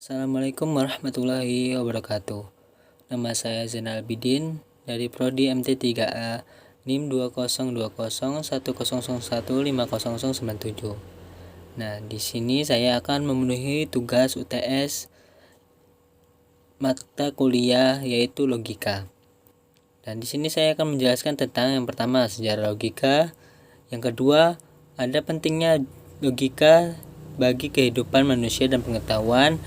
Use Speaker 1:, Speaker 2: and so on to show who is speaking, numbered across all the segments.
Speaker 1: Assalamualaikum warahmatullahi wabarakatuh. Nama saya Zainal Abidin dari Prodi MT3A NIM 202010015097. Nah, di sini saya akan memenuhi tugas UTS mata kuliah yaitu logika. Dan di sini saya akan menjelaskan tentang yang pertama sejarah logika, yang kedua ada pentingnya logika bagi kehidupan manusia dan pengetahuan,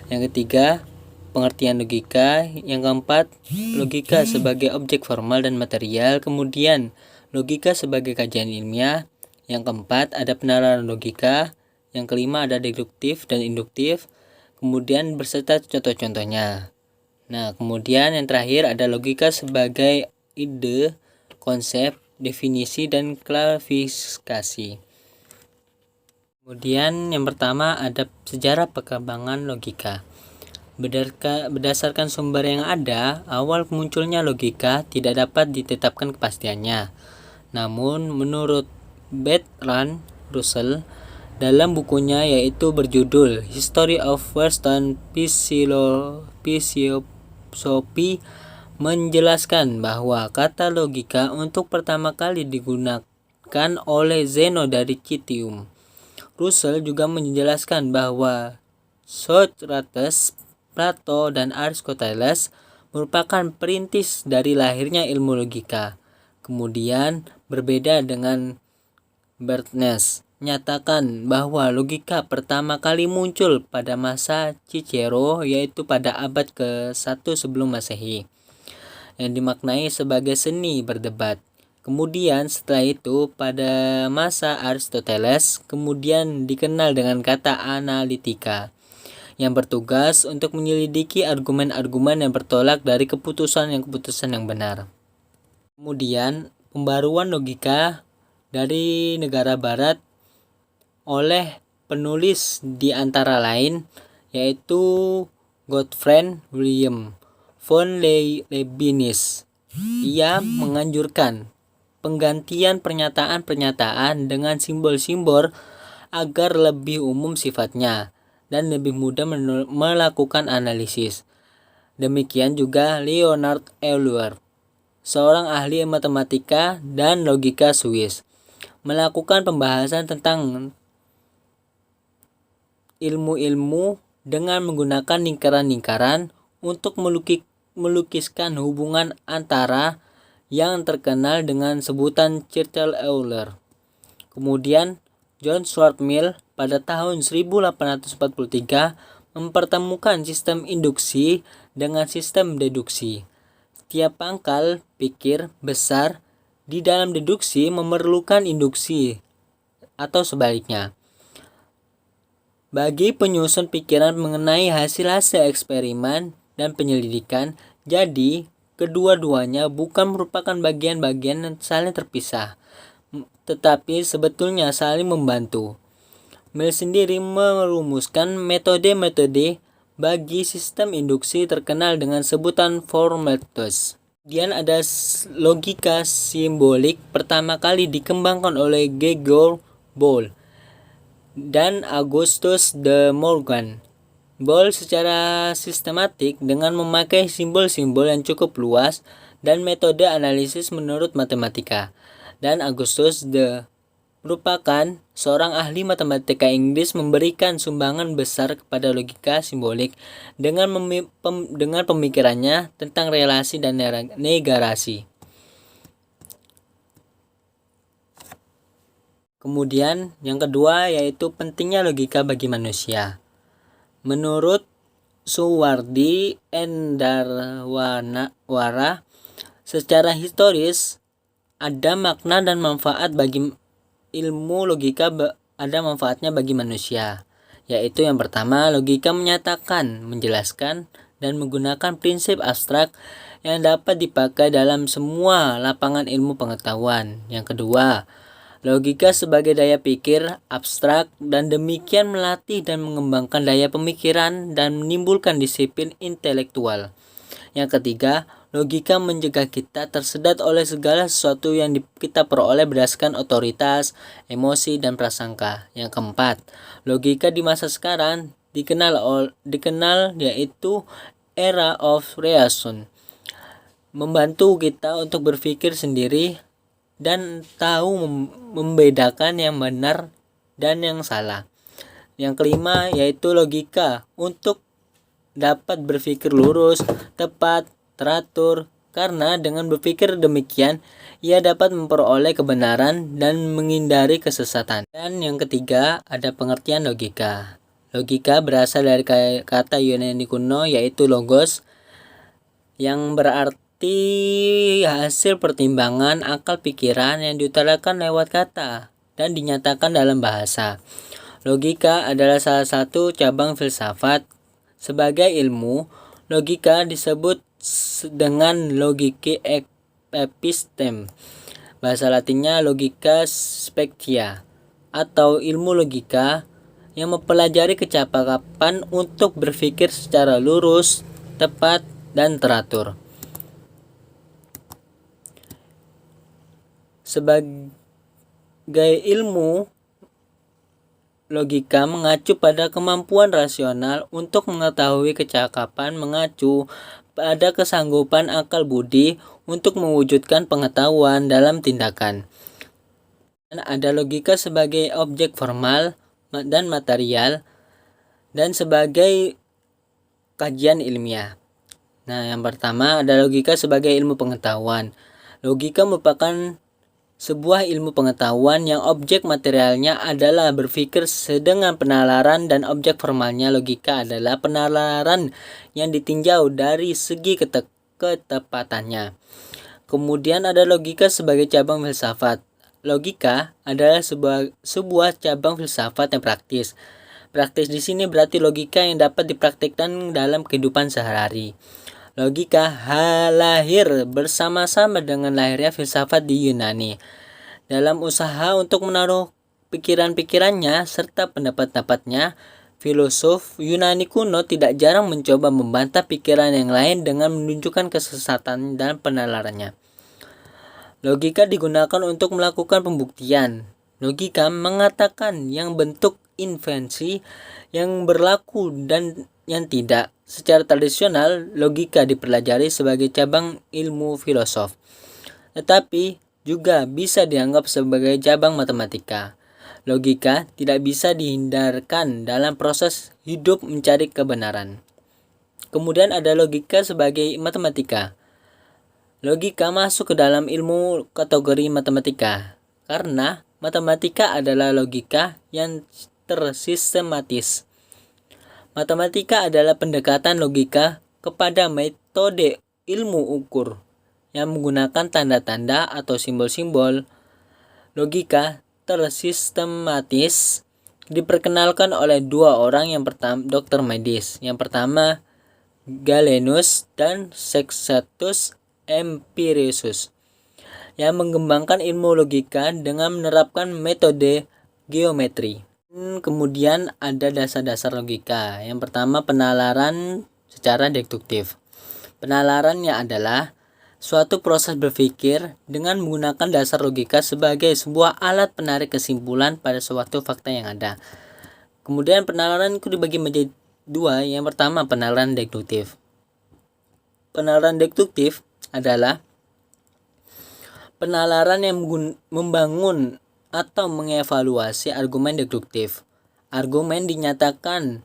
Speaker 1: yang ketiga pengertian logika, yang keempat logika sebagai objek formal dan material, kemudian logika sebagai kajian ilmiah, yang keempat ada penalaran logika, yang kelima ada deduktif dan induktif, kemudian berserta contoh-contohnya. Nah, kemudian yang terakhir ada logika sebagai ide, konsep, definisi, dan klasifikasi. Kemudian yang pertama ada sejarah perkembangan logika. Berdasarkan sumber yang ada, awal munculnya logika tidak dapat ditetapkan kepastiannya. Namun menurut Bertrand Russell dalam bukunya yaitu berjudul History of Western Philosophy menjelaskan bahwa kata logika untuk pertama kali digunakan oleh Zeno dari Citium. Russell juga menjelaskan bahwa Socrates, Plato, dan Aristoteles merupakan perintis dari lahirnya ilmu logika. Kemudian berbeda dengan Bertrand, menyatakan bahwa logika pertama kali muncul pada masa Cicero, yaitu pada abad ke-1 sebelum Masehi, yang dimaknai sebagai seni berdebat. Kemudian setelah itu pada masa Aristoteles kemudian dikenal dengan kata analitika, yang bertugas untuk menyelidiki argumen-argumen yang bertolak dari keputusan yang benar. Kemudian pembaruan logika dari negara barat oleh penulis di antara lain yaitu Gottfried Wilhelm von Leibniz. Ia menganjurkan penggantian pernyataan-pernyataan dengan simbol-simbol agar lebih umum sifatnya dan lebih mudah melakukan analisis. Demikian juga Leonhard Euler, seorang ahli matematika dan logika Swiss, melakukan pembahasan tentang ilmu-ilmu dengan menggunakan lingkaran-lingkaran untuk melukiskan hubungan antara yang terkenal dengan sebutan Churchill-Euler. Kemudian John Stuart Mill pada tahun 1843 mempertemukan sistem induksi dengan sistem deduksi. Setiap pangkal pikir besar di dalam deduksi memerlukan induksi atau sebaliknya. Bagi penyusun pikiran mengenai hasil-hasil eksperimen dan penyelidikan, jadi kedua-duanya bukan merupakan bagian-bagian yang saling terpisah, tetapi sebetulnya saling membantu. Mill sendiri merumuskan metode-metode bagi sistem induksi terkenal dengan sebutan four methods. Kemudian ada logika simbolik pertama kali dikembangkan oleh Gregor Boole dan Augustus de Morgan. Boole secara sistematik dengan memakai simbol-simbol yang cukup luas dan metode analisis menurut matematika. Dan Augustus de merupakan seorang ahli matematika Inggris memberikan sumbangan besar kepada logika simbolik dengan pemikirannya tentang relasi dan negasi. Kemudian yang kedua yaitu pentingnya logika bagi manusia. Menurut Suwardi Endarwara, secara historis ada makna dan manfaat bagi ilmu logika, ada manfaatnya bagi manusia, yaitu yang pertama logika menyatakan, menjelaskan, dan menggunakan prinsip abstrak yang dapat dipakai dalam semua lapangan ilmu pengetahuan. Yang kedua, logika sebagai daya pikir abstrak dan demikian melatih dan mengembangkan daya pemikiran dan menimbulkan disiplin intelektual. Yang ketiga, logika mencegah kita tersedat oleh segala sesuatu yang kita peroleh berdasarkan otoritas, emosi, dan prasangka. Yang keempat, logika di masa sekarang dikenal yaitu era of reason, membantu kita untuk berpikir sendiri dan tahu membedakan yang benar dan yang salah. Yang kelima yaitu logika, untuk dapat berpikir lurus, tepat, teratur, karena dengan berpikir demikian ia dapat memperoleh kebenaran dan menghindari kesesatan. Dan yang ketiga ada pengertian logika. Logika berasal dari kata Yunani kuno yaitu logos, yang berarti hasil pertimbangan akal pikiran yang diutarakan lewat kata dan dinyatakan dalam bahasa. Logika adalah salah satu cabang filsafat. Sebagai ilmu, logika disebut dengan logike epistem. Bahasa Latinnya logika spectia, atau ilmu logika yang mempelajari kecakapan untuk berpikir secara lurus, tepat, dan teratur. Sebagai ilmu, logika mengacu pada kemampuan rasional untuk mengetahui kecakapan, mengacu pada kesanggupan akal budi untuk mewujudkan pengetahuan dalam tindakan. Dan ada logika sebagai objek formal dan material dan sebagai kajian ilmiah. Nah, yang pertama ada logika sebagai ilmu pengetahuan. Logika merupakan sebuah ilmu pengetahuan yang objek materialnya adalah berpikir, sedangkan penalaran dan objek formalnya logika adalah penalaran yang ditinjau dari segi ketepatannya. Kemudian ada logika sebagai cabang filsafat. Logika adalah sebuah cabang filsafat yang praktis. Praktis di sini berarti logika yang dapat dipraktikkan dalam kehidupan sehari-hari. Logika lahir bersama-sama dengan lahirnya filsafat di Yunani. Dalam usaha untuk menaruh pikiran-pikirannya serta pendapat-pendapatnya, filosof Yunani kuno tidak jarang mencoba membantah pikiran yang lain dengan menunjukkan kesesatan dan penalarannya. Logika digunakan untuk melakukan pembuktian. Logika mengatakan yang bentuk invensi, yang berlaku dan yang tidak. Secara tradisional, logika dipelajari sebagai cabang ilmu filosof, tetapi juga bisa dianggap sebagai cabang matematika. Logika tidak bisa dihindarkan dalam proses hidup mencari kebenaran. Kemudian ada logika sebagai matematika. Logika masuk ke dalam ilmu kategori matematika, karena matematika adalah logika yang tersistematis. Matematika adalah pendekatan logika kepada metode ilmu ukur yang menggunakan tanda-tanda atau simbol-simbol. Logika tersistematis diperkenalkan oleh dua orang, yang pertama dokter medis. Yang pertama Galenus dan Sextus Empiricus, yang mengembangkan ilmu logika dengan menerapkan metode geometri. Kemudian ada dasar-dasar logika. Yang pertama penalaran secara deduktif. Penalarannya adalah suatu proses berpikir dengan menggunakan dasar logika sebagai sebuah alat penarik kesimpulan pada suatu fakta yang ada. Kemudian penalaran itu dibagi menjadi dua. Yang pertama penalaran deduktif. Penalaran deduktif adalah penalaran yang membangun atau mengevaluasi argumen deduktif. Argumen dinyatakan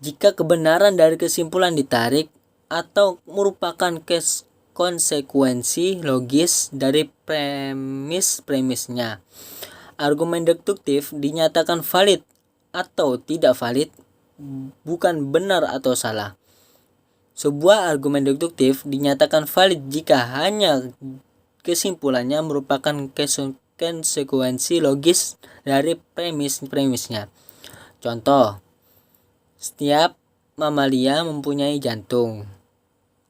Speaker 1: jika kebenaran dari kesimpulan ditarik atau merupakan konsekuensi logis dari premis-premisnya. Argumen deduktif dinyatakan valid atau tidak valid, bukan benar atau salah. Sebuah argumen deduktif dinyatakan valid jika hanya kesimpulannya merupakan konsekuensi logis dari premis-premisnya. Contoh, setiap mamalia mempunyai jantung.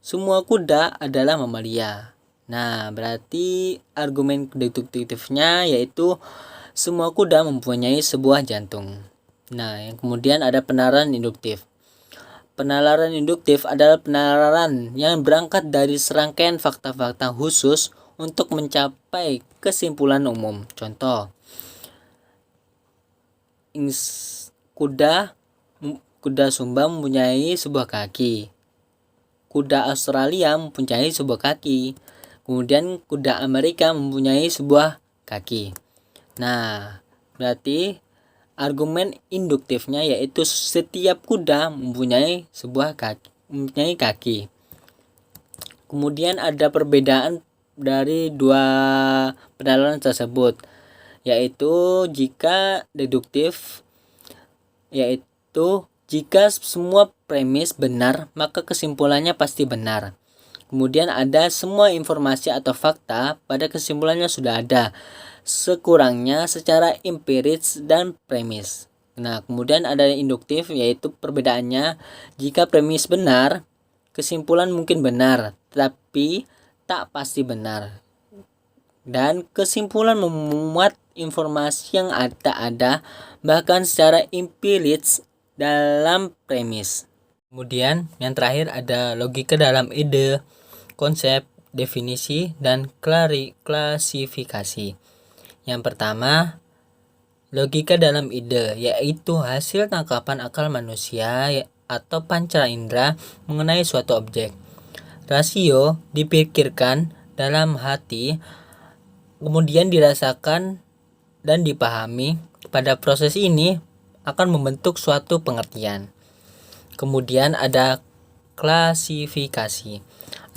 Speaker 1: Semua kuda adalah mamalia. Nah, berarti argumen deduktifnya yaitu semua kuda mempunyai sebuah jantung. Nah, yang kemudian ada penalaran induktif. Penalaran induktif adalah penalaran yang berangkat dari serangkaian fakta-fakta khusus untuk mencapai kesimpulan umum. Contoh, kuda Sumba mempunyai sebuah kaki. Kuda Australia mempunyai sebuah kaki. Kemudian kuda Amerika mempunyai sebuah kaki. Nah, berarti argumen induktifnya yaitu setiap kuda mempunyai kaki. Kemudian ada perbedaan dari dua pendalaman tersebut, yaitu jika deduktif, yaitu jika semua premis benar, maka kesimpulannya pasti benar. Kemudian ada semua informasi atau fakta pada kesimpulannya sudah ada, sekurangnya secara empiris dan premis. Nah, kemudian ada induktif, yaitu perbedaannya jika premis benar, kesimpulan mungkin benar, tetapi tak pasti benar. Dan kesimpulan memuat informasi yang ada bahkan secara empiris dalam premis. Kemudian yang terakhir ada logika dalam ide, konsep, definisi, dan klasifikasi. Yang pertama, logika dalam ide, yaitu hasil tangkapan akal manusia atau panca indera mengenai suatu objek. Rasio dipikirkan dalam hati, kemudian dirasakan dan dipahami. Pada proses ini akan membentuk suatu pengertian. Kemudian ada klasifikasi,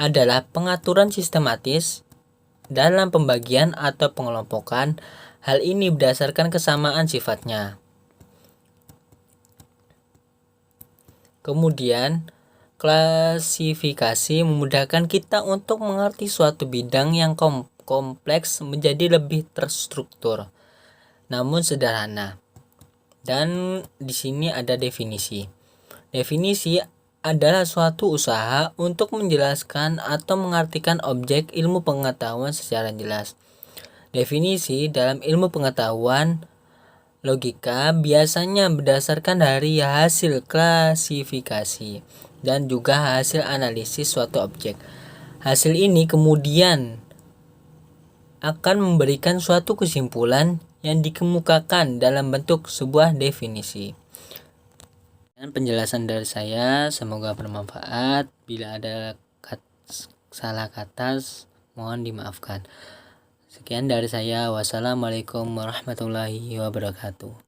Speaker 1: adalah pengaturan sistematis dalam pembagian atau pengelompokan. Hal ini berdasarkan kesamaan sifatnya. Kemudian klasifikasi memudahkan kita untuk mengerti suatu bidang yang kompleks menjadi lebih terstruktur, namun sederhana. Dan di sini ada definisi. Definisi adalah suatu usaha untuk menjelaskan atau mengartikan objek ilmu pengetahuan secara jelas. Definisi dalam ilmu pengetahuan logika biasanya berdasarkan dari hasil klasifikasi dan juga hasil analisis suatu objek. Hasil ini kemudian akan memberikan suatu kesimpulan yang dikemukakan dalam bentuk sebuah definisi. Dan penjelasan dari saya semoga bermanfaat. Bila ada salah kata mohon dimaafkan. Sekian dari saya. Wassalamualaikum warahmatullahi wabarakatuh.